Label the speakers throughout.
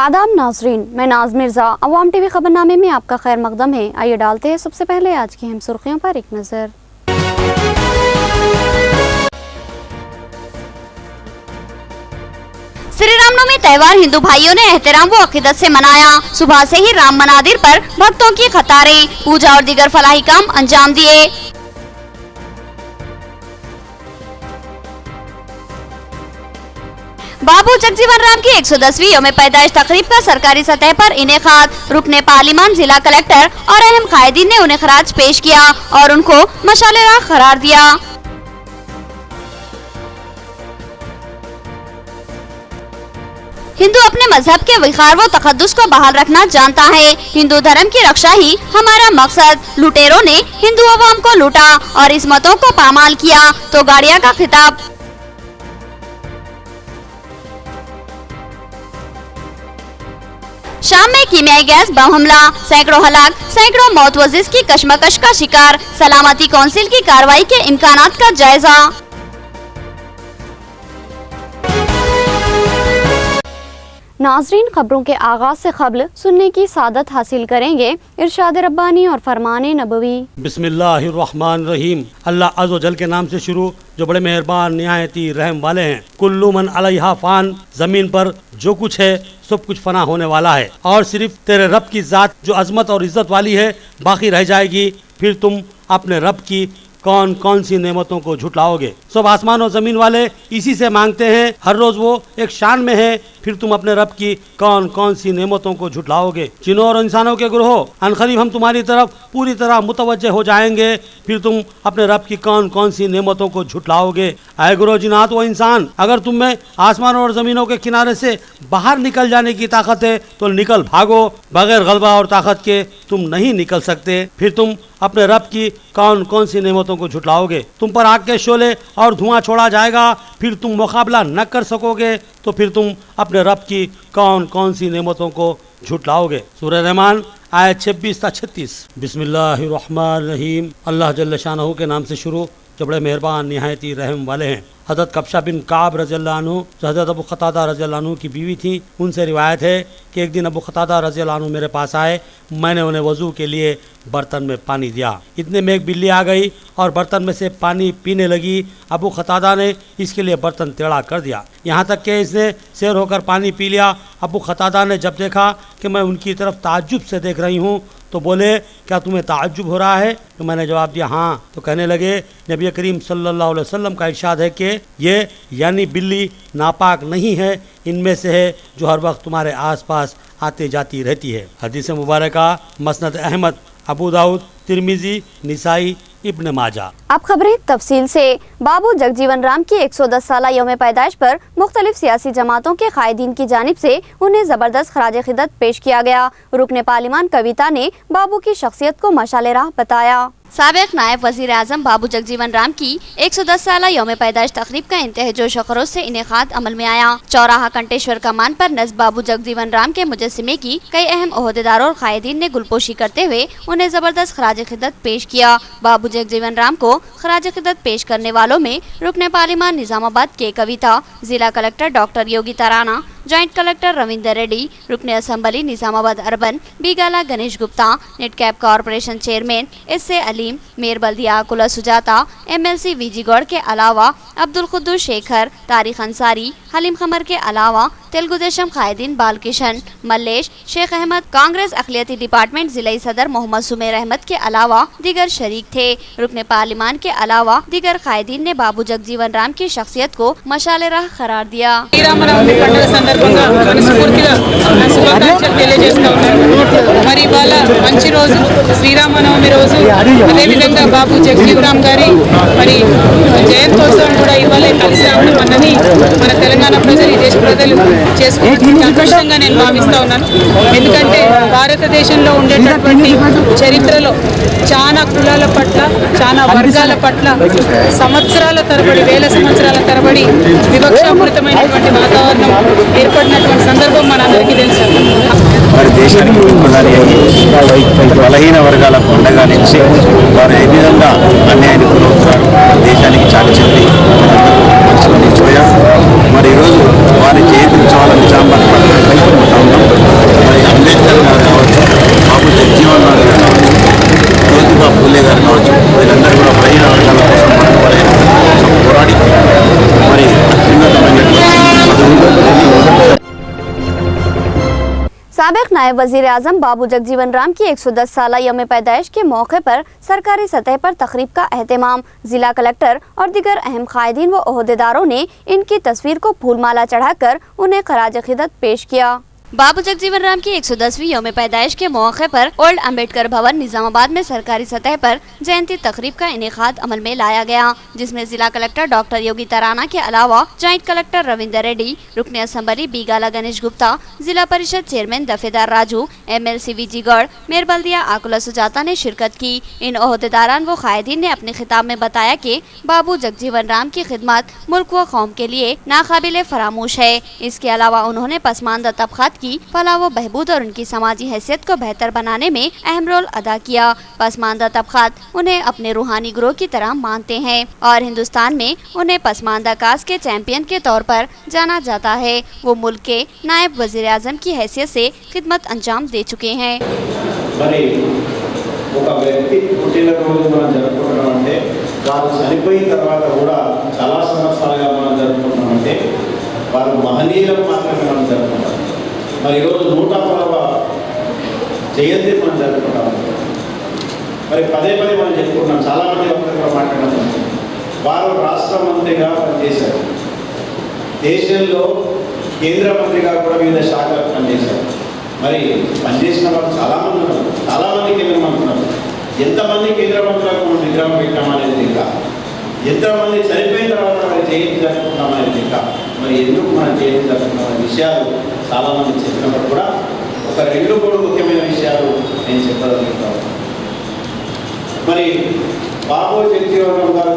Speaker 1: आदाब नाजरीन, मैं नाज मिर्जा। अवाम टीवी खबरनामे में आपका खैर मकदम है। आइए डालते हैं सबसे पहले आज की अहम सुर्खियों पर एक नजर। श्री रामनवमी त्योहार हिंदू भाइयों ने एहतराम व अकीदत से मनाया। सुबह से ही राम मनादिर पर भक्तों की कतारें, पूजा और दीगर फलाही काम अंजाम दिए। बाबू जगजीवन राम की 110वीं यौम पैदाइश तकरीब का सरकारी सतह पर इनेकाद। रुकने पार्लिमान, जिला कलेक्टर और अहम कायदीन ने उन्हें खराज पेश किया और उनको मशाले राह करार दिया। हिंदू अपने मजहब के विकार व तकद्दुस को बहाल रखना जानता है। हिंदू धर्म की रक्षा ही हमारा मकसद। लुटेरों ने हिंदू अवाम को लूटा और इस्मतों को पामाल किया तो गाड़िया का खिताब। शाम में कीमियाई गैस बम हमला, सैकड़ों हलाक, सैकड़ों मौत व जिस्म की कशमकश का शिकार। सलामती कौंसिल की कार्रवाई के इम्कानात का जायजा। नाजरीन, खबरों के आगाज से क़ब्ल सुनने की सादत हासिल करेंगे इरशाद रब्बानी और फरमाने नबवी।
Speaker 2: बिस्मिल्लाहिर्रहमानिर्रहीम। अल्लाह अज़्ज़ व जल के नाम से शुरू, जो बड़े मेहरबान निहायती रहम वाले हैं। कुल्लु मन अलैहा फ़ान, जमीन पर जो कुछ है सब कुछ फना होने वाला है और सिर्फ तेरे रब की ज़ात जो अजमत और इज़्ज़त वाली है बाकी रह जाएगी। फिर तुम अपने रब की कौन कौन सी नेमतों को झुटलाओगे। सब आसमान और ज़मीन वाले इसी से मांगते हैं, हर रोज़ वो एक शान में है। फिर तुम अपने रब की कौन कौन सी नेमतों को झुटलाओगे। जिनों और इंसानों के ग्रोह अनकरीब हम तुम्हारी तरफ पूरी तरह मुतवज्जे हो जाएंगे। फिर तुम अपने रब की कौन कौन सी नेमतों को झुटलाओगे। आए ग्रोह जिन्नात व इंसान, अगर तुम में आसमानों और ज़मीनों के किनारे से बाहर निकल जाने की ताकत है तो निकल भागो। बगैर गलबा और ताकत के तुम नहीं निकल सकते। फिर तुम अपने रब की कौन कौन सी नेमतों को झुटलाओगे। तुम पर आग के शोले और धुआं छोड़ा जाएगा, फिर तुम मुकाबला न कर सकोगे तो फिर तुम अपने रब की कौन कौन सी नेमतों को झुटलाओगे। सूरह रहमान आयत 26-36। बिस्मिल्लाहिर्रहमानिर्रहीम। अल्लाह जल्ल शानहू के नाम से शुरू, जो बड़े मेहरबान निहायती रहम वाले हैं। हज़रत कब्शा बिन काब रज़ियल्लाहु अन्हु, जो हज़रत अबू क़तादा रज़ियल्लाहु अन्हु की बीवी थी, उनसे रिवायत है कि एक दिन अबू क़तादा रज़ियल्लाहु अन्हु मेरे पास आए। मैंने उन्हें वज़ू के लिए बर्तन में पानी दिया। इतने में एक बिल्ली आ गई और बर्तन में से पानी पीने लगी। अबू क़तादा ने इसके लिए बर्तन टेढ़ा कर दिया, यहाँ तक कि इसने सैर होकर पानी पी लिया। अबू क़तादा ने जब देखा कि मैं उनकी तरफ ताज्जुब से देख रही हूँ तो बोले, क्या तुम्हें ताज्जुब हो रहा है? तो मैंने जवाब दिया हाँ। तो कहने लगे, नबी करीम सल्लल्लाहु अलैहि वसल्लम का इरशाद है कि ये यानी बिल्ली नापाक नहीं है, इनमें से है जो हर वक्त तुम्हारे आसपास आती जाती रहती है। हदीस मुबारका मसनद अहमद, अबू दाऊद, तिरमिजी, निसाई, इब्न माजा।
Speaker 1: अब खबरें तफसील से। बाबू जगजीवन राम की 110 साला यौम पैदाइश पर मुख्तलिफ सियासी जमातों के कायदीन की जानिब से उन्हें जबरदस्त खराज खिदमत पेश किया गया। रुकने पार्लिमान कविता ने बाबू की शख्सियत को मशाले राह बताया। साबिक नायब वजीर आजम बाबू जगजीवन राम की 110 साला यौम पैदाइश तकरीब का इंतहा जोश खरोश से इनेकाद अमल में आया। चौराहा कंटेश्वर कमान पर नस्ब बाबू जगजीवन राम के मुजस्सिमे की कई अहम ओहदेदारों और कायदीन ने गुलपोशी करते हुए उन्हें जबरदस्त खराज खिदमत पेश किया। बाबू जगजीवन राम को खराज खिदमत पेश करने वालों में रुकने पार्लिमान निजामाबाद के कविता, जिला collector doctor Yogita Rana, joint collector Ravinder Reddy, रुकने असम्बली निजामाबाद अर्बन बीगाला गणेश गुप्ता, नेटकैप corporation chairman S A. Aleem, mayor Baldiya Kula Sujatha, MLC वीजीगौड़ के अलावा अब्दुल खुद्दूस शेखर, तारिक अंसारी, हलीम खमर के अलावा तेलुगु देशम कायदीन बालकिशन, मल्लेश, शेख अहमद, कांग्रेस अखिलियती डिपार्टमेंट जिलाई सदर मोहम्मद सुमेर अहमद के अलावा दीगर शरीक थे। रुकने पार्लिमान के अलावा दीगर कायदीन ने बाबू जगजीवन राम की शख्सियत को मशाले राह करार दिया।
Speaker 3: మరి ఇవాళ మంచి రోజు, శ్రీరామనవమి రోజు. అదేవిధంగా బాబు జగజీవన్ రామ్ గారి మరి జయంతోత్సవం కూడా ఇవాళ కలిసి రావడం అన్నది మన తెలంగాణ ప్రజలు, ఈ దేశ ప్రజలు చేసుకున్నటువంటి అదృష్టంగా నేను భావిస్తూ ఉన్నాను. ఎందుకంటే భారతదేశంలో ఉండేటటువంటి చరిత్రలో చాలా కులాల పట్ల, చాలా వర్గాల పట్ల సంవత్సరాల తరబడి, వేల సంవత్సరాల తరబడి వివక్షాపూరితమైనటువంటి వాతావరణం ఏర్పడినటువంటి సందర్భం మనందరికీ తెలుసు.
Speaker 4: మరి దేశానికి ప్రధాని బలహీన వర్గాలకు అండగా నిలిచి వారు ఏ విధంగా అన్యాయానికి గురవుతున్నారు, దేశానికి చాటి చెప్పి నిలిచిపోయారు. మరి ఈరోజు వారి జయంతి ఉత్సవాల నిజామాబాద్ పట్టణంపై
Speaker 1: साबिक नायब वजीर आजम बाबू जगजीवन राम की 110 साला यौम पैदाइश के मौके पर सरकारी सतह पर तकरीब का एहतमाम। जिला कलेक्टर और दीगर अहम कायदीन व ओहदेदारों ने इनकी तस्वीर को फूलमाला चढ़ाकर उन्हें खराज खिदमत पेश किया। बाबू जगजीवन राम की 110वीं यौम पैदाइश के मौके पर ओल्ड अम्बेडकर भवन निजामाबाद में सरकारी सतह पर जयंती तकरीब का इनेकाद अमल में लाया गया, जिसमें जिला कलेक्टर डॉक्टर योगिता राणा के अलावा जॉइंट कलेक्टर रविंदर रेड्डी, रुकने असम्बली बीगाला गणेश गुप्ता, जिला परिषद चेयरमैन दफेदार राजू, MLC विजी गढ़, मेयर बल्दिया आकुला सुजाता ने शिरकत की। इन ओहदेदारान व कायदीन ने अपने खिताब में बताया कि बाबू जगजीवन राम की खिदमत मुल्क व कौम के लिए नाकाबिले फरामोश है। इसके अलावा उन्होंने पसमानदा तबकात की फलाह व बहबूद और उनकी समाजी हैसियत को बेहतर बनाने में अहम रोल अदा किया। पसमानदा तबकात उन्हें अपने रूहानी ग्रोह की तरह मानते हैं और हिंदुस्तान में उन्हें पसमानदा कास्ट के चैंपियन के तौर पर जाना जाता है। वो मुल्क के नायब वजीर आजम की हैसियत से खिदमत अंजाम दे चुके हैं।
Speaker 4: మరి ఈరోజు 110వ జయంతి మనం జరుపుకుంటాం. మరి పదే మనం చెప్పుకుంటున్నాం, చాలామంది ఒకరితో మాట్లాడుతున్నాం. వారు రాష్ట్ర మంత్రిగా పనిచేశారు, దేశంలో కేంద్ర మంత్రిగా కూడా వివిధ శాఖలు పనిచేశారు. మరి పనిచేసిన వాళ్ళు చాలామంది ఉన్నారు, చాలామంది కేంద్ర మంత్రులు ఉన్నారు. ఎంతమంది కేంద్ర మంత్రులకు మనం విగ్రహం పెట్టామనేది ఇంకా, ఎంతమంది చనిపోయిన తర్వాత మరి జయంతి జరుపుకుంటామనేది ఇంకా, మరి ఎందుకు మనం జయంతి జరుపుకుంటామనే విషయాలు చాలా మంది చెప్పినప్పుడు కూడా ఒక 2 ముఖ్యమైన విషయాలు నేను చెప్పగలుగుతాను. మరి బాబు జగజీవన్ రామ్ గారు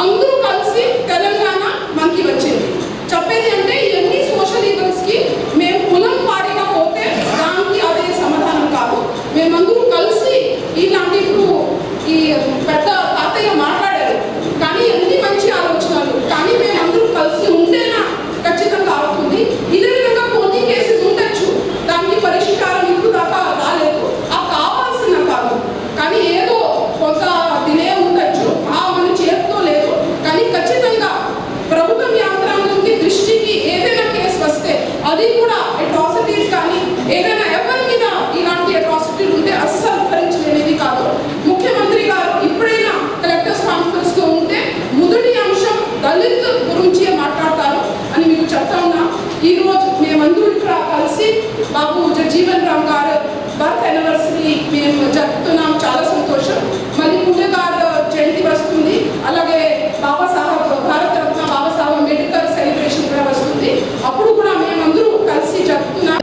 Speaker 5: అందరూ కలిసి తెలంగాణ మనకి వచ్చింది. చెప్పేది అంటే ఇవన్నీ సోషల్ ఈవెంట్స్ కి మేము కులం వారీగా పోతే దానికి అదే సమాధానం కాదు. మేమందరూ కలిసి ఇలాంటి ఇప్పుడు ఈ పెద్ద తాతయ్య మాట్లాడారు, కానీ ఎన్ని మంచి ఆలోచనలు, కానీ మేమందరూ కలిసి ఉంటేనా ఖచ్చితంగా అవుతుంది. ఇదే విధంగా కొన్ని కేసెస్ ఉండొచ్చు, దానికి పరిష్కారం ఇప్పుడు దాకా రాలేదు, ఆ కావాల్సిన కాదు, కానీ ఏదో కొంత దినే ఉండొచ్చు, మన చేతితో లేదు. కానీ ఖచ్చితంగా ప్రభుత్వం యంత్రాంగంకి దృష్టికి ఏదైనా కేసు వస్తే అది కూడా అట్రాసిటీస్ కానీ ఏదైనా ఎవరి మీద ఇలాంటి అట్రాసిటీలు ఉంటే అస్సలు భరించలేనిది కాదు. ముఖ్యమంత్రి గారు ఇప్పుడైనా కలెక్టర్స్ కాన్ఫరెన్స్ లో ఉంటే మొదటి అంశం దళిత్ గురించి మాట్లాడతారు అని మీకు చెప్తా ఉన్నా. ఈ రోజు మేమందరూ ఇక్కడ కలిసి బాబు జగజీవన్ రామ్ గారు బర్త్ యానివర్సరీ మేము జరుపుతున్నాం, చాలా సంతోషం. మళ్ళీ పూజ గారు జయంతి వస్తుంది, అలాగే బాబాసాహెబ్ భారత రత్న బాబాసాహెబ్ అంబేద్కర్ సెలబ్రేషన్ కూడా వస్తుంది, అప్పుడు కూడా మేమందరూ కలిసి జరుపుతున్నాం.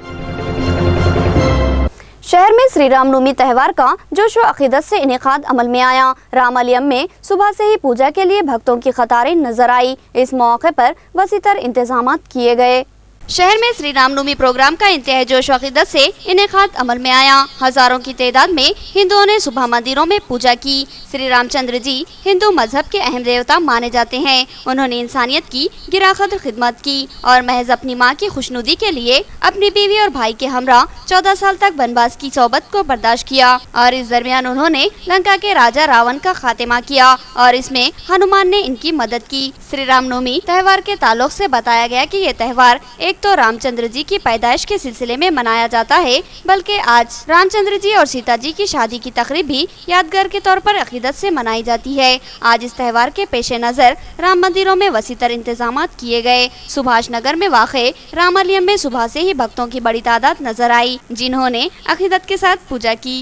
Speaker 1: शहर में श्री रामनवमी त्यौहार का जोश व अकीदत से इनेकाद अमल में आया। रामालयम में सुबह से ही पूजा के लिए भक्तों की कतारें नजर आई। इस मौके पर वसीतर इंतजाम किए गए। शहर में श्री रामनवमी प्रोग्राम का इंतहाई जोश व अकीदत से इनेकाद अमल में आया। हजारों की तादाद में हिंदुओं ने सुबह मंदिरों में पूजा की। श्री रामचंद्र जी हिंदू मजहब के अहम देवता माने जाते हैं। उन्होंने इंसानियत की गिराकद खिदमत की और महज अपनी माँ की खुशनुदी के लिए अपनी बीवी और भाई के हमरा 14 साल तक वनवास की सोबत को बर्दाश्त किया और इस दरमियान उन्होंने लंका के राजा रावण का खात्मा किया और इसमें हनुमान ने इनकी मदद की। श्री रामनवमी त्यौहार के ताल्लुक से बताया गया कि ये त्यौहार एक तो रामचंद्र जी की पैदाइश के सिलसिले में मनाया जाता है, बल्कि आज रामचंद्र जी और सीता जी की शादी की तकरीब भी यादगार के तौर पर अकीदत से मनाई जाती है। आज इस त्यौहार के पेश नज़र राम मंदिरों में वसीतर इंतजाम किए गए। सुभाष नगर में वाक़े रामालयम में सुबह से ही भक्तों की बड़ी तादाद नजर आई, जिन्होंने अकीदत के साथ पूजा की।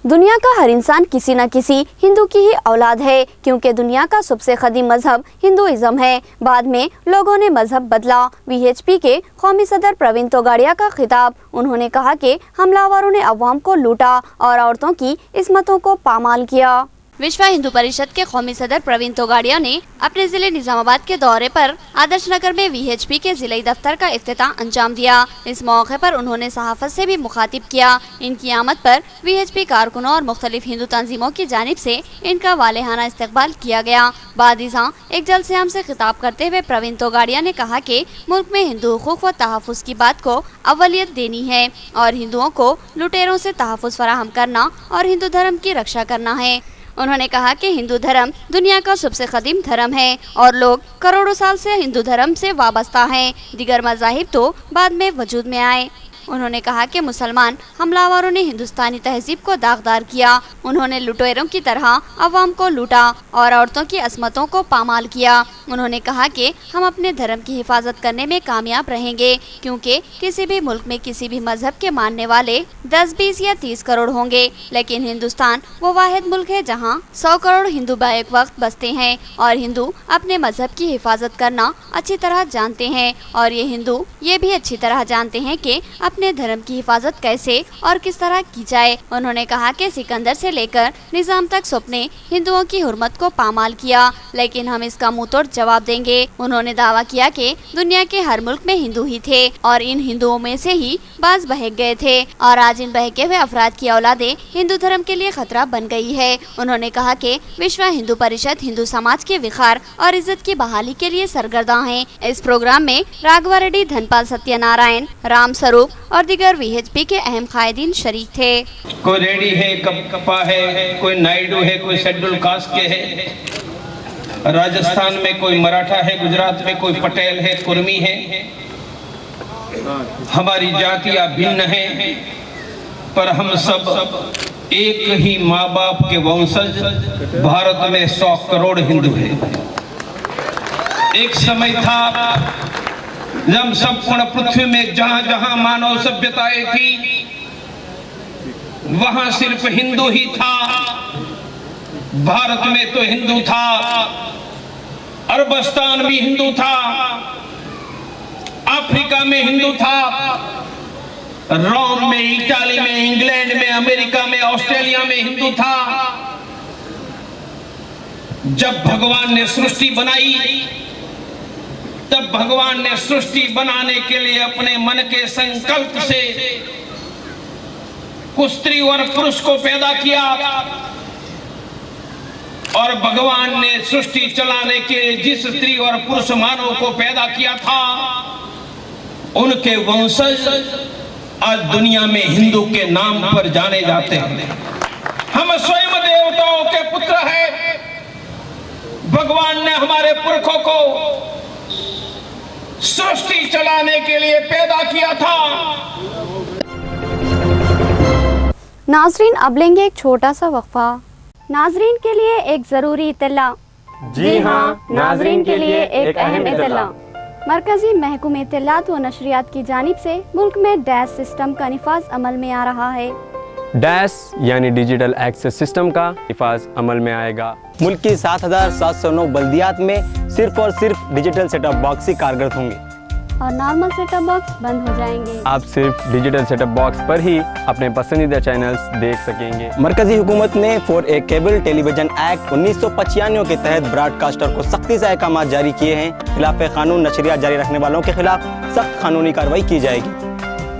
Speaker 1: दुनिया का हर इंसान किसी न किसी हिंदू की ही औलाद है, क्योंकि दुनिया का सबसे कदीम मजहब हिंदुइज्म है। बाद में लोगों ने मजहब बदला। VHP के कौमी सदर प्रवीण तोगाड़िया का खिताब। उन्होंने कहा कि हमलावरों ने अवाम को लूटा और औरतों की इस्मतों को पामाल किया। विश्व हिंदू परिषद के कौमी सदर प्रवीण तोगाड़िया ने अपने जिले निजामाबाद के दौरे पर आदर्श नगर में VHP के जिले दफ्तर का इफ्तिताह अंजाम दिया। इस मौके पर उन्होंने सहाफत से भी मुखातिब किया। इनकी आमद पर VHP कारकुनों और मुख्तलिफ हिंदू तंजीमों की जानिब से इनका वालेहाना इस्तकबाल किया गया। बादिज़ां एक जलसे से खिताब करते हुए प्रवीण तोगाड़िया ने कहा कि मुल्क में हिंदू हुकूक व तहफ़्फ़ुज़ की बात को अव्वलियत देनी है और हिंदुओं को लुटेरों से तहफ़्फ़ुज़ फराहम करना और हिंदू धर्म की रक्षा करना है। उन्होंने कहा कि हिंदू धर्म दुनिया का सबसे कदीम धर्म है और लोग करोड़ों साल से हिंदू धर्म से वाबस्ता हैं। दीगर मज़ाहिब तो बाद में वजूद में आए। उन्होंने कहा कि मुसलमान हमलावरों ने हिंदुस्तानी तहजीब को दागदार किया। उन्होंने लुटेरों की तरह अवाम को लूटा और औरतों की असमतों को पामाल किया। उन्होंने कहा कि हम अपने धर्म की हिफाजत करने में कामयाब रहेंगे, क्योंकि किसी भी मुल्क में किसी भी मजहब के मानने वाले 10, 20 या 30 करोड़ होंगे, लेकिन हिंदुस्तान वो वाहिद मुल्क है जहाँ 100 करोड़ हिंदू बैक वक्त बसते हैं और हिंदू अपने मजहब की हिफाजत करना अच्छी तरह जानते हैं और ये हिंदू ये भी अच्छी तरह जानते हैं कि अपने धर्म की हिफाजत कैसे और किस तरह की जाए। उन्होंने कहा कि सिकंदर से लेकर निजाम तक सबने हिंदुओं की हुर्मत को पामाल किया, लेकिन हम इसका मुंह तोड़ जवाब देंगे। उन्होंने दावा किया कि दुनिया के हर मुल्क में हिंदू ही थे और इन हिंदुओं में से ही बाज बहक गए थे और आज इन बहके हुए अफराद की औलादें हिंदू धर्म के लिए खतरा बन गई है। उन्होंने कहा कि विश्व हिंदू परिषद हिंदू समाज के विखार और इज्जत की बहाली के लिए सरगर्दा है। इस प्रोग्राम में राघवा रेड्डी, धनपाल सत्यनारायण, राम स्वरूप और दीगर VHP के अहम कायदीन शरीक थे।
Speaker 6: कोई रेड्डी है, कप्पा है, कोई नायडू है, कोई शेड्यूल कास्ट के है, राजस्थान में कोई मराठा है, गुजरात में कोई पटेल है, कुर्मी है। हमारी जातियां भिन्न हैं, पर हम सब एक ही माँ बाप के वंशज। भारत में 100 करोड़ हिंदू है। एक समय था जब संपूर्ण पृथ्वी में जहां जहां मानव सभ्यताएं थी वहां सिर्फ हिंदू ही था। भारत में तो हिंदू था, अरबस्तान भी हिंदू था, अफ्रीका में हिंदू था, रोम में, इटाली में, इंग्लैंड में, अमेरिका में, ऑस्ट्रेलिया में हिंदू था। जब भगवान ने सृष्टि बनाई तब भगवान ने सृष्टि बनाने के लिए अपने मन के संकल्प से कुछ स्त्री और पुरुष को पैदा किया और भगवान ने सृष्टि चलाने के जिस स्त्री और पुरुष मानव को पैदा किया था उनके वंशज आज दुनिया में हिंदू के नाम पर जाने जाते हैं। हम स्वयं देवताओं के पुत्र हैं। भगवान ने हमारे पुरखों को सृष्टि चलाने के लिए पैदा किया था।
Speaker 1: नाजरीन, अब लेंगे एक छोटा सा वक्फा। नाजरीन के लिए एक जरूरी इत्तला।
Speaker 7: जी हाँ, नाजरीन के लिए एक अहम इत्तला।
Speaker 1: मरकजी महकूम इत्तलात व नशरियात की जानिब से मुल्क में डैश सिस्टम का निफाज अमल में आ रहा है।
Speaker 7: डैश यानी डिजिटल एक्सेस सिस्टम का निफाज अमल में आएगा।
Speaker 8: मुल्क की 7,709 बल्दियात में सिर्फ और सिर्फ डिजिटल सेटअप बॉक्स ही कारगर होंगे
Speaker 1: और नॉर्मल सेटअप बॉक्स बंद हो जाएंगे।
Speaker 7: आप सिर्फ डिजिटल सेटअप बॉक्स पर ही अपने पसंदीदा चैनल्स देख सकेंगे।
Speaker 8: मरकजी हुकूमत ने for a cable television act 1995 के तहत ब्रॉडकास्टर को सख्ती से अहकाम जारी किए हैं। खिलाफ कानून नशरियात जारी रखने वालों के खिलाफ सख्त कानूनी कार्रवाई की जाएगी।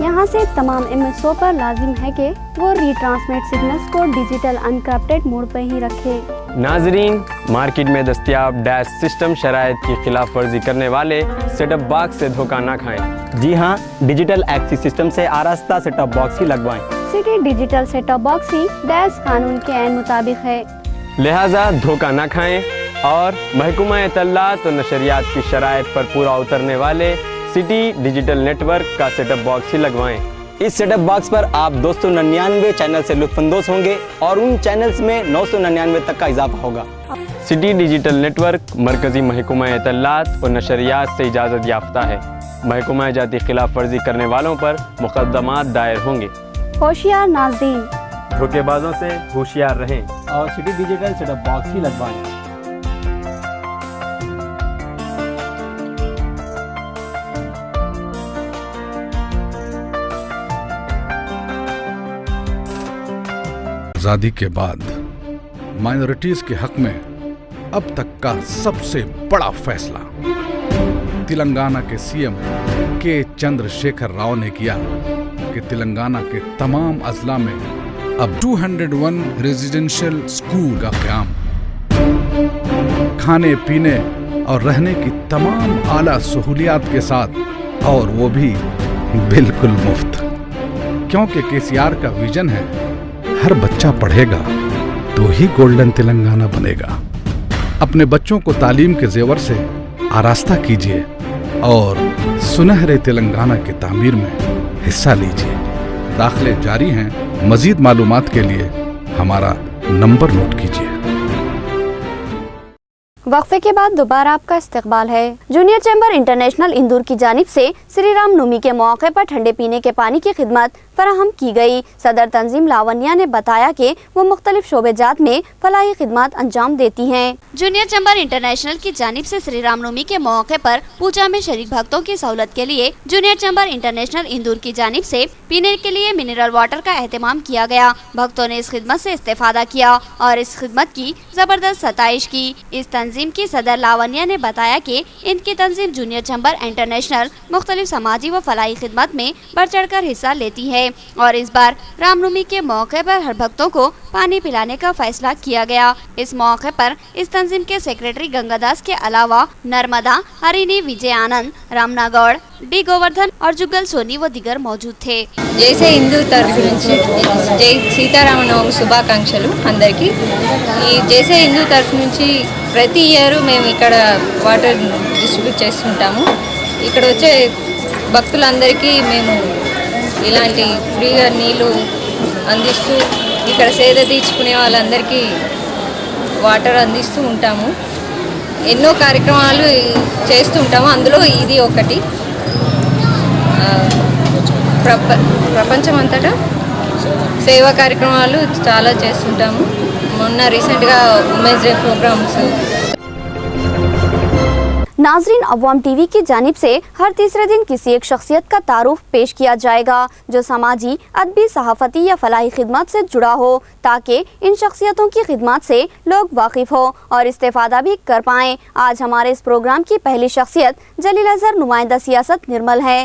Speaker 1: यहाँ से तमाम MSO पर लाजिम है कि वो रीट्रांसमिट सिग्नल्स को डिजिटल अनक्रप्टेड मोड पर ही रखे।
Speaker 7: नाजरीन, मार्केट में दस्तयाब डैश सिस्टम शराइत की खिलाफ वर्जी करने वाले सेटअप बॉक्स से धोखा न खाएं।
Speaker 8: जी हाँ, डिजिटल एक्सेस सिस्टम से आरास्ता सेटअप बॉक्स ही लगवाएं।
Speaker 1: सिटी डिजिटल सेटअप बॉक्स ही डैश कानून के ऐन मुताबिक है,
Speaker 7: लिहाजा धोखा न खाएं और महकूमा इत्तलात और नशरियात की शराइत पर पूरा उतरने वाले सिटी डिजिटल नेटवर्क का सेटअप बॉक्स ही लगवाएं।
Speaker 8: इस सेटअप बॉक्स पर आप 299 चैनल से लुत्फानंदोज होंगे और उन चैनल्स में 999 तक का इजाफा होगा।
Speaker 7: सिटी डिजिटल नेटवर्क मरकजी महकूमा इत्तलात और नशरियात से इजाज़त याफ्ता है। महकूमा जाती खिलाफ वर्जी करने वालों पर मुकदमात दायर होंगे।
Speaker 1: होशियार नाज़रीन,
Speaker 7: धोखेबाजों से होशियार रहें
Speaker 8: और सिटी डिजिटल सेटअप बॉक्स ही लगवाएं।
Speaker 9: आज़ादी के बाद माइनॉरिटीज के हक में अब तक का सबसे बड़ा फैसला तेलंगाना के CM के चंद्रशेखर राव ने किया कि तेलंगाना के तमाम अजला में अब 201 रेजिडेंशियल स्कूल का क़याम, खाने पीने और रहने की तमाम आला सहूलियात के साथ, और वो भी बिल्कुल मुफ्त। क्योंकि KCR का विजन है हर बच्चा पढ़ेगा, तो ही गोल्डन तेलंगाना बनेगा। अपने बच्चों को तालीम के जेवर से आरास्ता कीजिए और सुनहरे तेलंगाना की तामीर में हिस्सा लीजिए। दाखिले जारी हैं। मजीद मालूमात के लिए हमारा नंबर नोट कीजिए।
Speaker 1: वक्फे के बाद दोबारा आपका इस्तकबाल है। जूनियर चैम्बर इंटरनेशनल इंदौर की जानिब से श्री राम नवमी के मौके पर ठंडे पीने के पानी की खिदमत फराहम की गई। सदर तंजीम लावण्या ने बताया कि वो मुख्तलिफ शोबेजात में फलाही खिदमत अंजाम देती हैं। जूनियर चैम्बर इंटरनेशनल की जानिब से श्री राम नवमी के मौके पर पूजा में शरीक भक्तों की सहूलत के लिए जूनियर चैम्बर इंटरनेशनल इंदौर की जानिब से पीने के लिए मिनरल वाटर का एहतमाम किया गया। भक्तों ने इस खिदमत से इस्तेफादा किया और इस खिदमत की जबरदस्त सताइश की। इस तंजीम की सदर लावण्या ने बताया कि इनकी तंजीम जूनियर चैम्बर इंटरनेशनल मुख्तलिफ समाजी व फलाही खिदमत में बढ़ चढ़ कर हिस्सा लेती है और इस बार रामनवमी के मौके पर हर भक्तों को पानी पिलाने का फैसला किया गया। इस मौके पर इस तंजीम के सेक्रेटरी गंगादास के अलावा नर्मदा, हरिणी, विजय आनंद, रामना गौड़, डी गोवर्धन और जुगल सोनी व दिगर मौजूद थे।
Speaker 10: जैसे हिंदू तरफ నుంచి జై సీతారామనవమి శుభాకాంక్షలు అందరికీ। జైసే హిందూ తరఫు నుంచి ప్రతి ఇయర్ మేము ఇక్కడ వాటర్ డిస్ట్రిబ్యూట్ చేస్తుంటాము। ఇక్కడ వచ్చే భక్తులందరికీ మేము ఇలాంటి ఫ్రీగా నీళ్లు అందిస్తూ ఇక్కడ సేద తీర్చుకునే వాళ్ళందరికీ వాటర్ అందిస్తూ ఉంటాము। ఎన్నో కార్యక్రమాలు చేస్తూ ఉంటాము, అందులో ఇది ఒకటి। ప్రపంచమంతటా సేవా కార్యక్రమాలు చాలా చేస్తుంటాము। మొన్న రీసెంట్గా ఉమెన్స్ డే ప్రోగ్రామ్స్।
Speaker 1: नाजरीन, अवाम टीवी की जानिब से हर तीसरे दिन किसी एक शख्सियत का तारुफ पेश किया जाएगा जो समाजी, अदबी, सहाफ़ती या फलाही खिदमत से जुड़ा हो, ताकि इन शख्सियतों की खिदमत से लोग वाकिफ़ हो और इस्तेफादा भी कर पाएँ। आज हमारे इस प्रोग्राम की पहली शख्सियत जलील अजहर नुमाइंदा सियासत निर्मल है।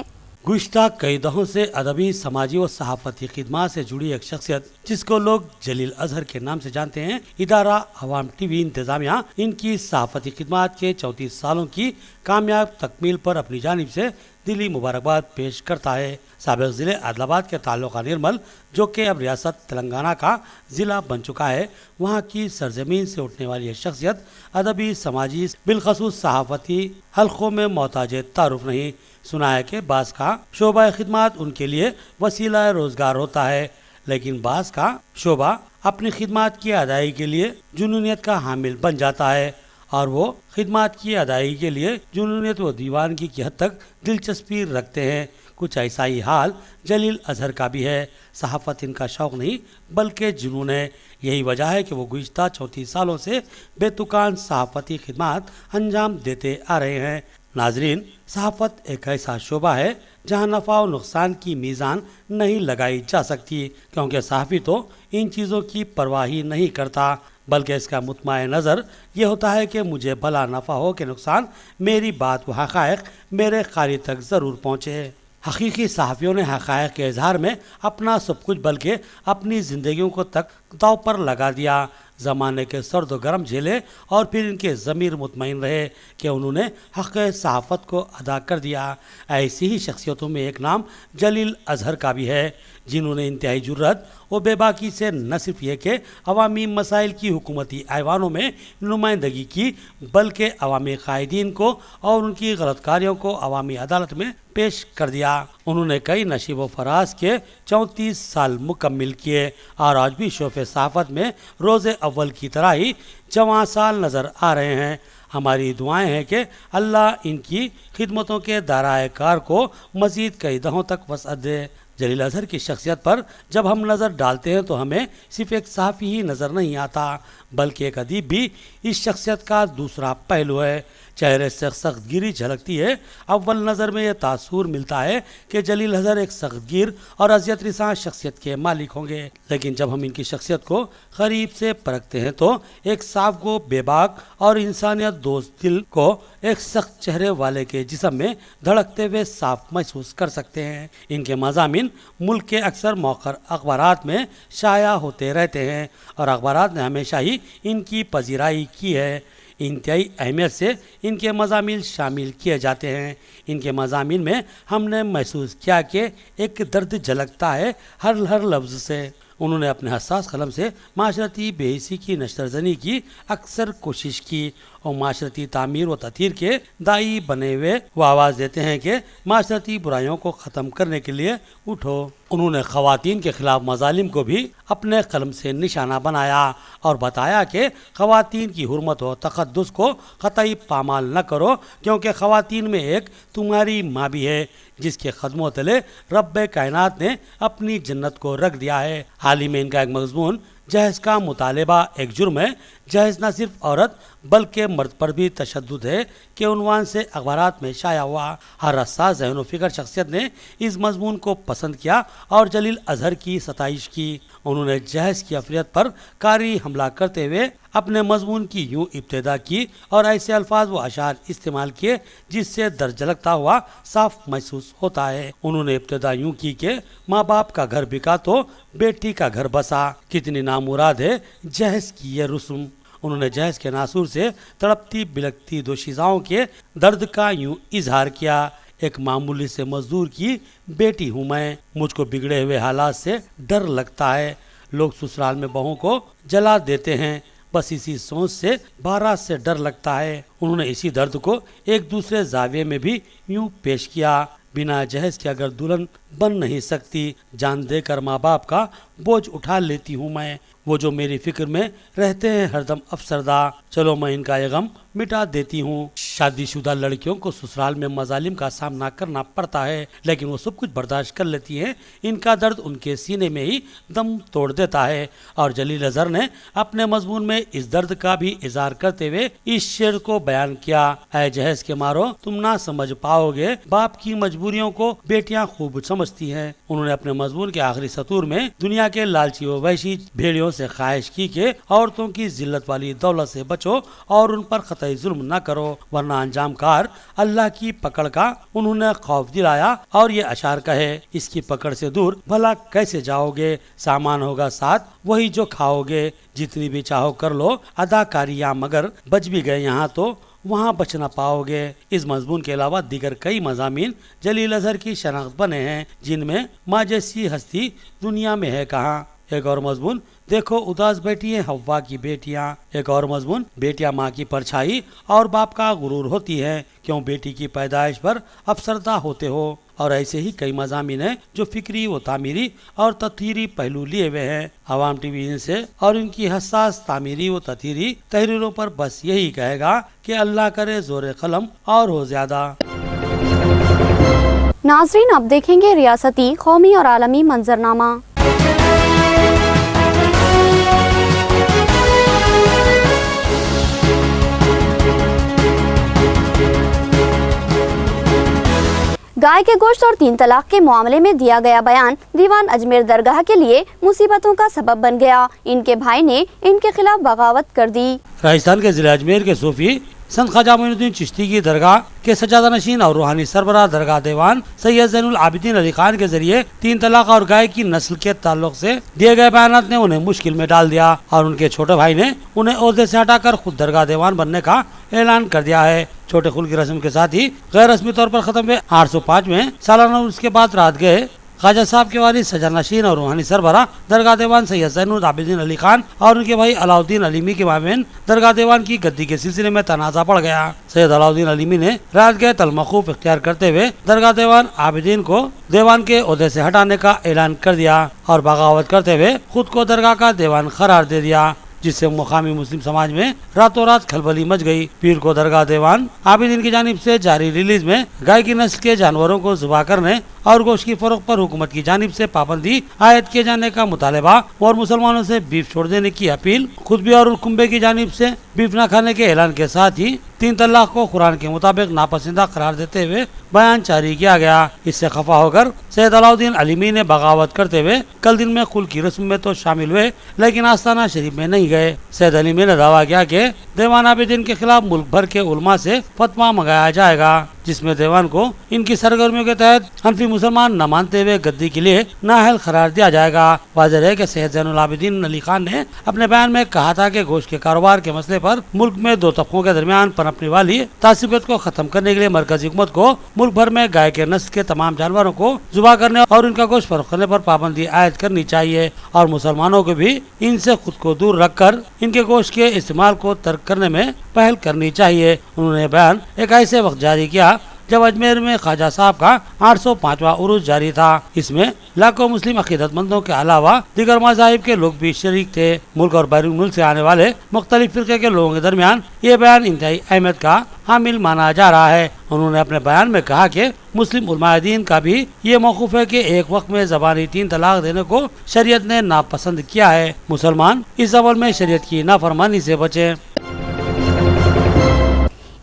Speaker 2: गुज़िश्ता कई दहों से अदबी, समाजी व सहाफ़ती खिदमत से जुड़ी एक शख्सियत जिसको लोग जलील अजहर के नाम से जानते हैं। इदारा अवाम टीवी इंतजामिया इनकी सहाफ़ती खिदमत के 34 सालों की कामयाब तकमील पर अपनी जानिब से दिली मुबारकबाद पेश करता है। साबिक़ ज़िले आदिलाबाद के ताल्लुक़ा निर्मल, जो कि अब रियासत तेलंगाना का ज़िला बन चुका है, वहाँ की सरजमीन से उठने वाली शख्सियत अदबी, समाजी, बिलखसूस सहाफ़ती हल्क़ों में मोहताज तारुफ नहीं। सुना है कि बास का शोबा खिदमत उनके लिए वसीला रोज़गार होता है, लेकिन बास का शोबा अपनी खिदमत की अदायगी के लिए जुनूनियत का हामिल बन जाता है और वो खिदमत की अदायगी के लिए जुनूनियत व दीवानगी की हद तक दिलचस्पी रखते हैं। कुछ ऐसा ही हाल जलील अजहर का भी है। सहाफ़त इनका शौक़ नहीं बल्कि जुनून है। यही वजह है कि वो गुज़िश्ता 34 सालों से बेतुकान सहाफ़ती खिदमत अंजाम देते आ रहे हैं। नाजरीन, सहाफ़त एक ऐसा शोबा है जहाँ नफ़ा और नुकसान की मीज़ान नहीं लगाई जा सकती, क्योंकि सहाफ़ी तो इन चीज़ों की परवाह ही नहीं करता, बल्कि इसका मुतमए नज़र ये होता है कि मुझे भला नफ़ा हो कि नुकसान, मेरी बात व हक़ाइक़ मेरे कारी तक ज़रूर पहुँचे। हकीकी सहाफ़ियों ने हक़ाइक़ के इजहार में अपना सब कुछ बल्कि अपनी ज़िंदगियों को तक दाव पर लगा दिया। ज़माने के सर्द व गर्म झेले और फिर इनके ज़मीर मुतमईन रहे कि उन्होंने हक़ सहाफ़त को अदा कर दिया। ऐसी ही शख्सियतों में एक नाम जलील अजहर का भी है, जिन्होंने इंतहाई जुर्रत और बेबाकी से न सिर्फ ये कि अवामी मसाइल की हुकूमती ऐवानों में नुमाइंदगी की, बल्कि अवामी कायदीन को और उनकी गलतकारियों को अवामी अदालत में पेश कर दिया। उन्होंने कई नशीब व फराज के 34 साल मुकम्मिल किए और आज भी शोफ़े सहाफ़त में रोज़े अव्वल की तरह ही जवां साल नज़र आ रहे हैं। हमारी दुआएं हैं कि अल्लाह इनकी खिदमतों के दायरे कार को मज़ीद कई दहों तक वसअत दे। जलील अजहर की शख्सियत पर जब हम नज़र डालते हैं तो हमें सिर्फ एक सहाफ़ी ही नज़र नहीं आता, बल्कि एक अदीब भी इस शख्सियत का दूसरा पहलू है। चेहरे से सख्तगिरी झलकती है। अव्वल नज़र में यह तासुर मिलता है कि जलील अजहर एक सख्तगिर और अज़ियत रिसा शख्सियत के मालिक होंगे, लेकिन जब हम इनकी शख्सियत को करीब से परखते हैं तो एक साफ गो, बेबाक और इंसानियत दोस्त दिल को एक सख्त चेहरे वाले के जिस्म में धड़कते हुए साफ महसूस कर सकते हैं। इनके मज़ामिन मुल्क के अक्सर मौखर अखबारात में शाया होते रहते हैं और अखबारात ने हमेशा ही इनकी पजीराई की है। इंतहाई अहमियत से इनके मज़ामीन शामिल किए जाते हैं। इनके मज़ामीन में हमने महसूस किया कि एक दर्द झलकता है हर लफ्ज़ से। उन्होंने अपने हसास कलम से माशरती बेहिसी की नशरजनी की अक्सर कोशिश की और माशरती तामीर व ततीर के दाई बने हुए वो आवाज़ देते हैं कि माशरती बुराइयों को ख़त्म करने के लिए उठो। उन्होंने ख़वातीन के ख़िलाफ़ मज़ालिम को भी अपने कलम से निशाना बनाया और बताया कि ख़वातीन की हुर्मत व तक़द्दुस को क़तई पामाल न करो, क्योंकि ख़वातीन में एक तुम्हारी माँ भी है जिसके कदमों तले रब्बे कायनात ने अपनी जन्नत को रख दिया है। हाल ही में इनका एक मज़मून जहेज़ का मुतालिबा एक जुर्म है। जहेज़ न सिर्फ औरत बल्कि मर्द पर भी तशद्दुद है के उन्वान से अखबारात में शाया हुआ। हर हसास ज़हन व फ़िक्र शख्सियत ने इस मजमून को पसंद किया और जलील अजहर की सताइश की। उन्होंने जहेज़ की अफरियत पर कारी हमला करते हुए अपने मजमून की यूँ इब्तिदा की और ऐसे अल्फाज व अशार इस्तेमाल किए जिससे दर्द झलकता हुआ साफ महसूस होता है। उन्होंने इब्तिदा यूँ की कि माँ बाप का घर बिका तो बेटी का घर बसा। कितनी नामुराद है जहेज़ की ये रस्म। उन्होंने जहेज़ के नासूर से तड़पती बिलकती दोशीज़ाओं के दर्द का यूँ इजहार किया। एक मामूली से मजदूर की बेटी हूँ मैं, मुझको बिगड़े हुए हालात से डर लगता है। लोग ससुराल में बहू को जला देते हैं, बस इसी सोच से बारात से डर लगता है। उन्होंने इसी दर्द को एक दूसरे जाविये में भी यूँ पेश किया। बिना जहेज़ के अगर दुल्हन बन नहीं सकती, जान देकर माँ बाप का बोझ उठा लेती हूँ मैं। वो जो मेरी फिक्र में रहते हैं हरदम अफसरदा, चलो मैं इनका ये गम मिटा देती हूँ। शादीशुदा लड़कियों को ससुराल में मजालिम का सामना करना पड़ता है, लेकिन वो सब कुछ बर्दाश्त कर लेती हैं। इनका दर्द उनके सीने में ही दम तोड़ देता है। और जलील अजहर ने अपने मजमून में इस दर्द का भी इजहार करते हुए इस शेर को बयान किया। ऐ जहेज़ के मारो तुम ना समझ पाओगे, बाप की मजबूरियों को बेटियां खूब समझती हैं। उन्होंने अपने मजमून के आखिरी सतूर में दुनिया के लालची व वहशी भेड़ियों से ख्वाहिश की कि औरतों की जिल्लत वाली दौलत से बचो और उन पर कतई जुल्म न करो, वरना अंजाम कार अल्लाह की पकड़ का उन्होंने खौफ दिलाया और ये अशार कहे, इसकी पकड़ से दूर भला कैसे जाओगे, सामान होगा साथ वही जो खाओगे, जितनी भी चाहो कर लो अदाकारियां, मगर बच भी गए यहाँ तो वहाँ बच न पाओगे। इस मजमून के अलावा दीगर कई मज़ामीन जलील अजहर की शनाख्त बने हैं, जिनमें माँ जैसी हस्ती दुनिया में है कहाँ। एक और मजमून देखो उदास बैठी है हव्वा की बेटियां। एक और मजमून बेटियां माँ की परछाई और बाप का गुरूर होती है, क्यों बेटी की पैदाइश पर अफसरदा होते हो। और ऐसे ही कई मज़ामीन हैं जो फिक्री व तामीरी और तथीरी पहलू लिए हुए हैं। अवाम टीवी इनसे और इनकी हसास तामीरी व तथीरी तहरीरों पर बस यही कहेगा कि अल्लाह करे जोर कलम और हो ज्यादा।
Speaker 1: नाजरीन अब देखेंगे रियासती, कौमी और आलमी मंजरनामा। गाय के गोश्त और 3 तलाक के मामले में दिया गया बयान दीवान अजमेर दरगाह के लिए मुसीबतों का सबब बन गया। इनके भाई ने इनके खिलाफ बगावत कर दी।
Speaker 2: राजस्थान के जिला अजमेर के सूफी संत ख्वाजा मोइनुद्दीन चिश्ती की दरगाह के सज्जादा नशीन और रूहानी सरबराह दरगाह दीवान सैयद ज़ैनुल आबिदीन अली खान के जरिए 3 तलाक और गाय की नस्ल के ताल्लुक से दिए गए बयानात ने उन्हें मुश्किल में डाल दिया और उनके छोटे भाई ने उन्हें ओहदे से हटाकर खुद दरगाह दीवान बनने का ऐलान कर दिया है। छोटे खुल की रस्म के साथ ही गैर रस्मी तौर पर खत्म हुए 805 में सालाना उर्स के बाद रात गए ख्वाजा साहब के वालिद सजा नशीन और रूहानी सरबराह दरगाह दीवान सैयद ज़ैनुल आबिदीन अली खान और उनके भाई अलाउद्दीन अलीमी के माबेन दरगाह दीवान की गद्दी के सिलसिले में तनाज़ा पड़ गया। सैयद अलाउद्दीन अलीमी ने रात गए तलमखूफ इख्तियार करते हुए दरगाह दीवान आबिदीन को दीवान के ओहदे से हटाने का ऐलान कर दिया और बगावत करते हुए खुद को दरगाह का दीवान करार दे दिया, जिससे मुकामी मुस्लिम समाज में रातों रात खलबली मच गई। पीर को दरगाह दीवान आबिदीन की जानिब से जारी रिलीज में गाय की नस्ल के जानवरों को ज़ुबा करने और गोश्त की फरोख्त पर हुकूमत की जानिब से पाबंदी आयद किए जाने का मुतालबा और मुसलमानों से बीफ छोड़ देने की अपील खुद भी और कुंबे की जानिब से बीफ न खाने के ऐलान के साथ ही 3 तलाक को कुरान के मुताबिक नापसंदा करार देते हुए बयान जारी किया गया। इससे खफा होकर सैयद अलाउद्दीन अलीमी ने बगावत करते हुए कल दिन में कुल की रस्म में तो शामिल हुए, लेकिन आस्ताना शरीफ में नहीं गए। सैयद अलीमी ने दावा किया कि दीवान आबिदीन के खिलाफ मुल्क भर के उलमा से फतवा मंगाया जाएगा, जिसमें दीवान को इनकी सरगर्मियों के तहत हनफी मुसलमान न मानते हुए गद्दी के लिए नाअहल करार दिया जाएगा। वाज़ेह है कि सैयद ज़ैनुल आबिदीन अली खान ने अपने बयान में कहा था कि गोश्त के कारोबार के मसले पर मुल्क में दो तबकों के दरमियान पनपने वाली तासिबियत को खत्म करने के लिए मरकजी हुकूमत को मुल्क भर में गाय के नस्ल के तमाम जानवरों को जुबा करने और उनका गोश्त फरोख्त करने पर पाबंदी आयद करनी चाहिए और मुसलमानों को भी इनसे खुद को दूर रखकर इनके गोश्त के इस्तेमाल को तर्क करने में पहल करनी चाहिए। उन्होंने बयान एक ऐसे वक्त जारी किया जब अजमेर में ख्वाजा साहब का 805वां उरूस जारी था। इसमें लाखों मुस्लिम अकीदतमंदों के अलावा दीगर मज़ाहिब के लोग भी शरीक थे। मुल्क और बैरून मुल्क से आने वाले मुख्तलिफ फिरके के लोगों के दरमियान ये बयान इंतहाई अहमियत का हामिल माना जा रहा है। उन्होंने अपने बयान में कहा कि मुस्लिम उलमाए दीन का भी ये मौक़ूफ़ है कि एक वक्त में ज़बानी 3 तलाक देने को शरीयत ने नापसंद किया है। मुसलमान इस अमल में शरीयत की नाफरमानी से बचें।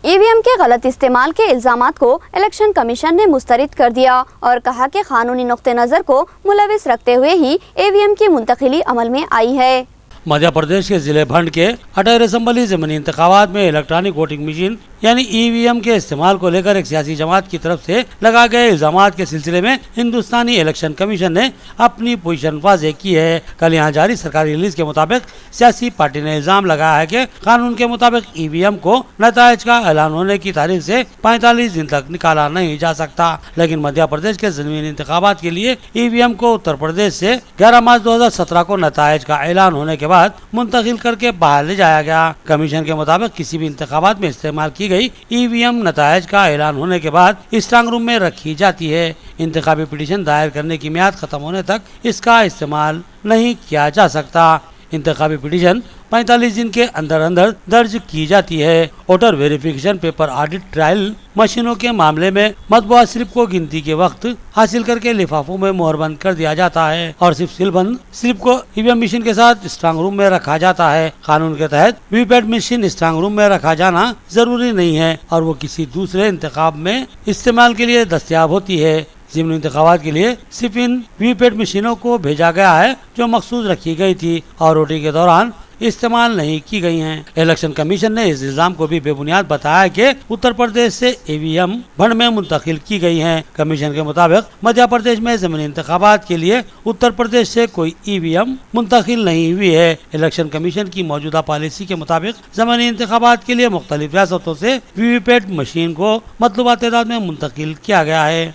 Speaker 1: ईवीएम के गलत इस्तेमाल के इल्जामात को इलेक्शन कमीशन ने मुस्तरद कर दिया और कहा कि कानूनी नुक्ते नज़र को मुलविस रखते हुए ही ईवीएम की मुंतकिली अमल में आई है।
Speaker 2: मध्य प्रदेश के जिले भंड के अटैर असम्बली ज़मीनी इंतखाबात में इलेक्ट्रॉनिक वोटिंग मशीन यानी ईवीएम के इस्तेमाल को लेकर एक सियासी जमात की तरफ से लगाए गए इल्जामात के सिलसिले में हिंदुस्तानी इलेक्शन कमीशन ने अपनी पोजीशन वाज़ेह की है। कल यहाँ जारी सरकारी रिलीज के मुताबिक सियासी पार्टी ने इल्जाम लगाया है कि कानून के मुताबिक ईवीएम को नताइज का ऐलान होने की तारीख से 45 दिन तक निकाला नहीं जा सकता, लेकिन मध्य प्रदेश के ज़मीनी इंतखाबात के लिए ईवीएम को उत्तर प्रदेश से 11 मार्च 2017 को नताइज का ऐलान होने के बाद मुंतकिल करके बाहर ले जाया गया। कमीशन के मुताबिक किसी भी इंतखाबात में इस्तेमाल की गई ईवीएम नताइज का ऐलान होने के बाद स्ट्रांग रूम में रखी जाती है। इंतखाबी पिटीशन दायर करने की मियाद खत्म होने तक इसका इस्तेमाल नहीं किया जा सकता। इंतखाबी पिटीशन 45 दिन के अंदर अंदर दर्ज की जाती है। Voter verification paper audit trial मशीनों के मामले में मतबुआ स्लिप को गिनती के वक्त हासिल करके लिफाफों में मोहरबंद कर दिया जाता है और सिर्फ सीलबंद स्लिप को ईवीएम मशीन के साथ स्ट्रांग रूम में रखा जाता है। कानून के तहत वीवीपैट मशीन स्ट्रांग रूम में रखा जाना जरूरी नहीं है और वो किसी दूसरे इंतखाब में इस्तेमाल के लिए दस्तयाब होती है। ज़मीनी इंतखाबात के लिए सिर्फ इन वीवीपैट मशीनों को भेजा गया है जो मखसूस रखी गई थी और वोटिंग के दौरान इस्तेमाल नहीं की गई हैं। इलेक्शन कमीशन ने इस इल्जाम को भी बेबुनियाद बताया कि उत्तर प्रदेश से ईवीएम भंड में मुंतकिल की गई हैं। कमीशन के मुताबिक मध्य प्रदेश में ज़मीनी इंतखाबात के लिए उत्तर प्रदेश से कोई ईवीएम मुंतकिल नहीं हुई है। इलेक्शन कमीशन की मौजूदा पॉलिसी के मुताबिक ज़मीनी इंतखाबात के लिए मुख्तलिफ रियासतों से वीवीपैट मशीन को मतलूबा तादाद में मुंतकिल किया गया है।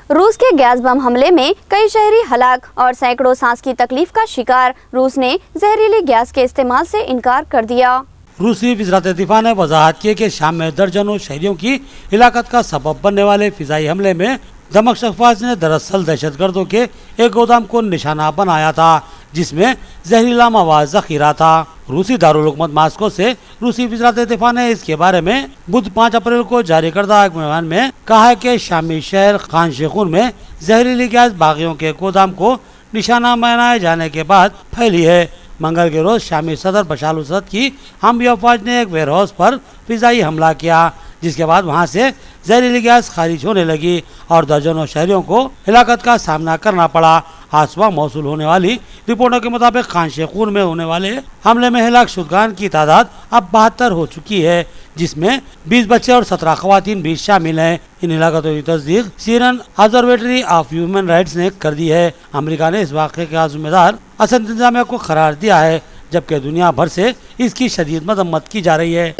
Speaker 1: रूस के गैस बम हमले में कई शहरी हलाक और सैकड़ों सांस की तकलीफ का शिकार। रूस ने जहरीली गैस के इस्तेमाल से इनकार कर दिया।
Speaker 2: रूसी वज़ारत दिफा ने वजाहत की कि शाम में दर्जनों शहरियों की हिलाकत का सबब बनने वाले फिजाई हमले में दमश्क अफवाज ने दरअसल दहशतगर्दों के एक गोदाम को निशाना बनाया था जिसमें जहरीला मवाद ज़ख़ीरा था। रूसी दारुल हुकूमत मास्को से रूसी वज़ारत दिफा ने इसके बारे में बुध 5 अप्रैल को जारी करदा एक बयान में कहा है कि शामी शहर खान शेखून में जहरीली गैस बागियों के गोदाम को निशाना बनाए जाने के बाद फैली है। मंगल के रोज शामी सदर बशार अल असद की हमवी अफवाज ने एक वेयरहाउस पर फिजाई हमला किया जिसके बाद वहां से जहरीली गैस खारिज होने लगी और दर्जनों शहरियों को हिलाकत का सामना करना पड़ा। आज सुबह मौसूल होने वाली रिपोर्टों के मुताबिक खान शेखून में होने वाले हमले में हिलाक शुदगान की तादाद अब 72 हो चुकी है जिसमें 20 बच्चे और 17 खवातीन भी शामिल हैं। इन हिलाकतों की तस्दीक Syrian observatory of human rights ने कर दी है। अमेरिका ने इस वाक़े का जिम्मेदार असद इंतजामिया को करार दिया है जबकि दुनिया भर से इसकी शदीद मजम्मत की जा रही है।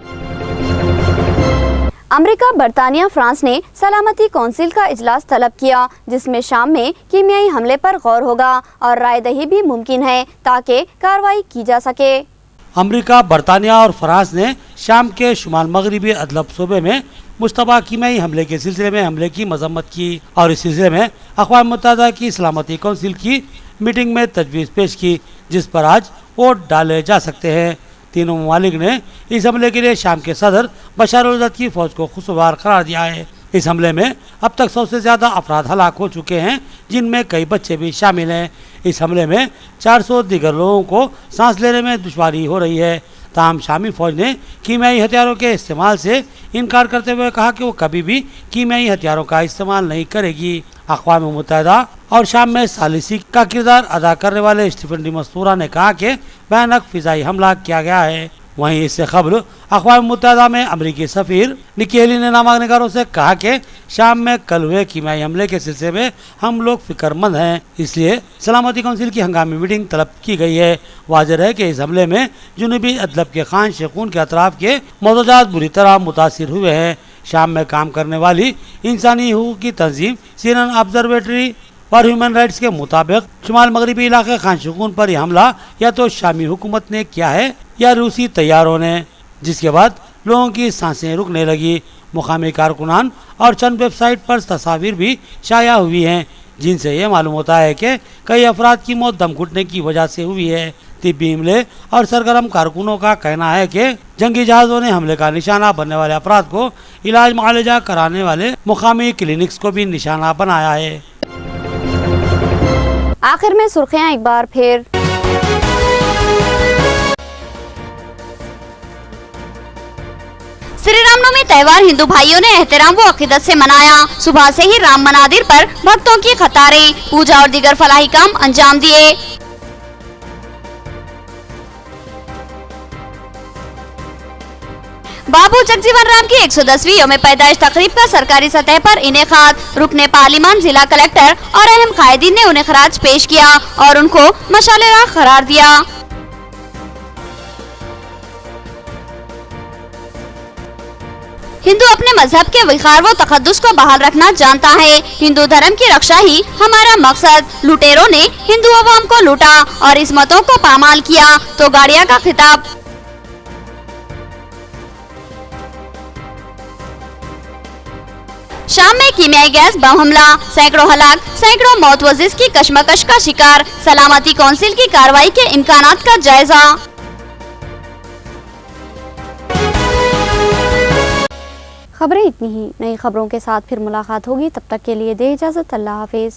Speaker 1: अमेरिका, बरतानिया, फ्रांस ने सलामती कौंसिल का इजलास तलब किया जिसमें शाम में कीमियाई हमले पर गौर होगा और राय दही भी मुमकिन है ताकि कार्रवाई की जा सके।
Speaker 2: अमेरिका, बरतानिया और फ्रांस ने शाम के शुमाल मगरिबी अदलब सूबे में मुश्तबा कीमियाई हमले के सिलसिले में हमले की मजम्मत की और इस सिलसिले में अक़वाम मुत्तहिदा की सलामती कौंसिल की मीटिंग में तजवीज़ पेश की जिस पर आज वोट डाले जा सकते हैं। तीनों ममालिक ने इस हमले के लिए शाम के सदर बशार अल असद की फौज को खुशगवार करार दिया है। इस हमले में अब तक 100 से ज़्यादा अफराद हलाक हो चुके हैं जिनमें कई बच्चे भी शामिल हैं। इस हमले में 400 दीगर लोगों को सांस लेने में दुश्वारी हो रही है। ताहम शामी फौज ने कीमियाई हथियारों के इस्तेमाल से इनकार करते हुए कहा कि वो कभी भी कीमियाई हथियारों का इस्तेमाल नहीं करेगी। अक़वाम मुत्तहिदा और शाम में सालिसी का किरदार अदा करने वाले स्टीफन डी मस्तूरा ने कहा कि भयानक फिजाई हमला किया गया है। वहीं इससे खबर अक़वाम मुत्तहिदा में अमरीकी सफ़ीर निक्की हेली ने नामांकनकारों से कहा कि शाम में कल हुए कीमियाई हमले के सिलसिले में हम लोग फिक्रमंद हैं, इसलिए सलामती कौंसिल की हंगामी मीटिंग तलब की गई है। वाज़ेह है कि इस हमले में जुनूबी अदलब के खान शेखून के अतराफ के मौजूदात बुरी तरह मुतासिर हुए हैं। शाम में काम करने वाली इंसानी हुकूक की तंजीम सीनन ऑब्जर्वेटरी और ह्यूमन राइट्स के मुताबिक शुमाल मगरबी इलाके खान शेखून पर यह हमला या तो शामी हुकूमत ने किया है या रूसी तैयारों ने, जिसके बाद लोगों की सांसें रुकने लगी। मुकामी कारकुनान और चंद वेबसाइट पर तस्वीर भी शाया हुई हैं, जिनसे ये मालूम होता है कि कई अफराद की मौत दम घुटने की वजह से हुई है। तिब्बी हमले और सरगर्म कारकुनों का कहना है कि जंगी जहाज़ों ने हमले का निशाना बनने वाले अफराद को इलाज मुआलजा कराने वाले मुकामी क्लिनिक्स को भी निशाना बनाया है।
Speaker 1: आखिर में सुर्खियां एक बार फिर। श्री रामनवमी त्योहार हिंदू भाइयों ने एहतराम व अकीदत से मनाया। सुबह से ही राम मनादिर पर भक्तों की कतारें, पूजा और दीगर फलाही काम अंजाम दिए। बाबू जगजीवन राम की 110वीं यौम पैदाइश तकरीब का सरकारी सतह पर इनेकाद। रुकने पार्लिमान, जिला कलेक्टर और अहम कायदीन ने उन्हें खराज पेश किया और उनको मशाले राह करार दिया। हिंदू अपने मजहब के विकार व तकद्दुस को बहाल रखना जानता है। हिंदू धर्म की रक्षा ही हमारा मकसद। लुटेरों ने हिंदू अवाम को लूटा और इस्मतों को पामाल किया तो गाड़िया का खिताब। शाम में कीमियाई गैस बम हमला, सैकड़ों हलाक, सैकड़ों मौत व जिस्म की कशमकश का शिकार। सलामती कौंसिल की कार्रवाई के इम्कानात का जायजा। खबरें इतनी ही। नई खबरों के साथ फिर मुलाकात होगी, तब तक के लिए दे इजाजत। अल्लाह हाफिज।